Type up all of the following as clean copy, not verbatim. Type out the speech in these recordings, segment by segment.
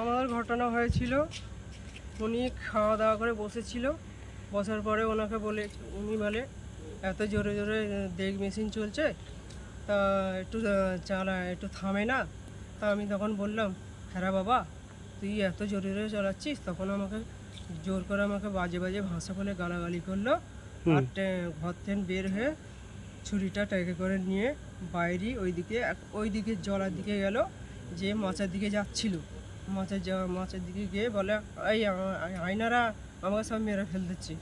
আমাদের ঘটনা হয়েছিল, উনি খাওয়া দাওয়া করে বসেছিল, বসার পরে ওনাকে বলে, উনি বলে এত জোরে জোরে দেগ মেশিন চলছে, তা একটু চালা, একটু থামে না। তা আমি তখন বললাম, হ্যাঁ বাবা, তুই এত জোরে জোরে চালাচ্ছিস। তখন আমাকে জোর করে আমাকে বাজে বাজে ভাষা বলে গালাগালি করলো। আর ঘর থেকে বের হয়ে ছুরিটা টেকে করে নিয়ে বাইরে ওইদিকে জলার দিকে গেল, যে মাছের দিকে যাচ্ছিল। মাছের দিকে গিয়ে বলে, এই আয়নারা আমাকে সব মেরে ফেল দিচ্ছি।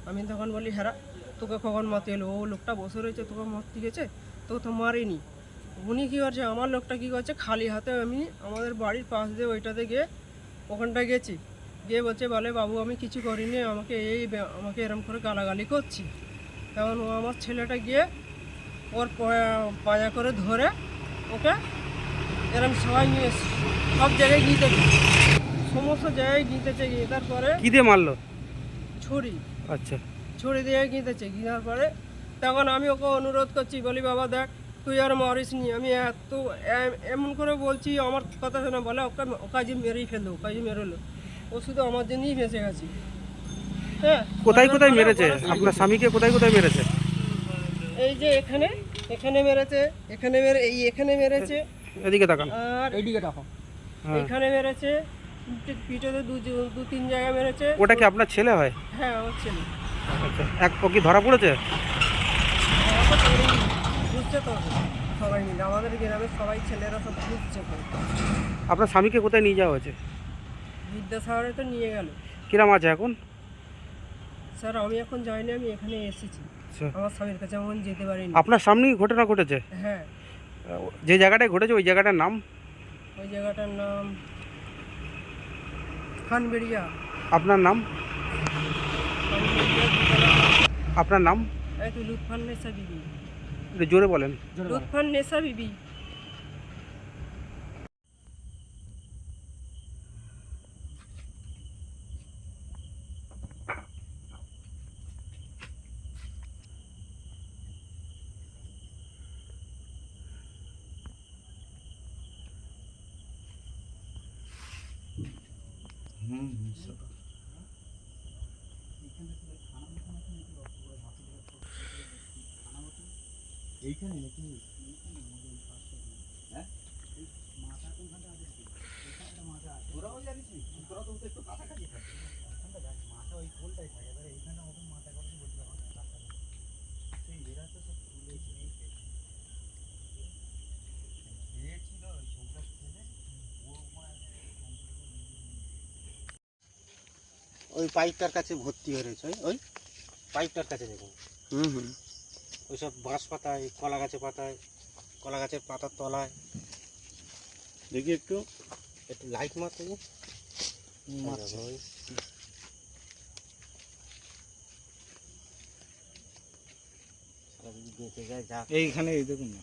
আমি তখন বলি, হ্যাঁ তোকে কখন মারতে এলো? ও লোকটা বসে রয়েছে, তোকে মারতে গেছে, তোকে তো মারেনি। উনি কী করছে, আমার লোকটা কী করছে, খালি হাতে আমি আমাদের বাড়ির পাশ দিয়ে ওইটাতে গিয়ে ওখানটায় গেছি, গিয়ে বলছে, বলে বাবু আমি কিছু করিনি, আমাকে এরম করে গালাগালি করছি। তখন ও আমার ছেলেটা গিয়ে ওর পায়া করে ধরে ওকে এরম সবাই নিয়ে সব জায়গায় গিয়েছে, সমস্ত জায়গায় গিয়েছে। গিয়ে তারপরে কি দিয়ে মারলো? ছুরি। আচ্ছা, ছুরি দিয়ে গিয়েছে। গিয়ার পরে তখন আমি ওকে অনুরোধ করছি, বলি বাবা দেখ, তুই আর মারিস নি, আমি এত এমন করে বলছি, আমার কথা শোনা। বলে ওকে যে মেরেই ফেললো, ওকে যে মেরোলো, ও শুধু আমার জন্যই বেঁচে গেছি। হ্যাঁ, কোথায় কোথায় মেরেছে আপনার স্বামীকে? কোথায় কোথায় মেরেছে? এই যে এখানে মেরেছে, এখানে মেরেছে, এদিকে তাকান। আর এইদিকে দেখো, এখানে মেরেছে, পিঠেতে দু তিন জায়গায় মেরেছে। ওটা কি আপনার ছেলে হয়? হ্যাঁ, আমার ছেলে। আচ্ছা, ও কি ধরা পড়েছে? বুঝছে তো সবাই মিলে, আমাদের গ্রামের সবাই ছেলেরা সব বুঝছে তো। আপনার স্বামীকে কোথায় নিয়ে যাওয়া হয়েছে? বিদ্যাসাগরে তো নিয়ে গেল। কিরাম আছে এখন? স্যার আমি এখন যাইনি, আমি এখানে এসেছি। আমার স্বামীর কাছে আমি যেতে পারিনি। আপনার সামনেই ঘটনা ঘটেছে? হ্যাঁ। যে জায়গাটায় ঘটেছে ওই জায়গাটার নাম? ওই জায়গাটার নাম খানবেড়িয়া। আপনার নাম? আপনার নাম? এই তো লুৎফান নেসা বিবি। জোরে বলেন। লুৎফান নেসা বিবি। এইখানে নাকি তোরাও জানিস তোরা তো একটু কাছাকাছি থাকে, মাথা ওই কোলটাই থাকে, এবারে এইখানে ওদের মাথা কথা বলতে আমার সেই এরা তো সব তুলেছে ছিল ওই সৌকার ছেলে, ওই পাইপটার কাছে ভর্তি হয়ে রয়েছে, ওই পাইপটার কাছে দেখুন। ওইসব বাঁশ পাতায়, কলা গাছের পাতায়, কলা গাছের পাতার তলায়। দেখি একটু লাইট মারতে এইখানে দেখুন না।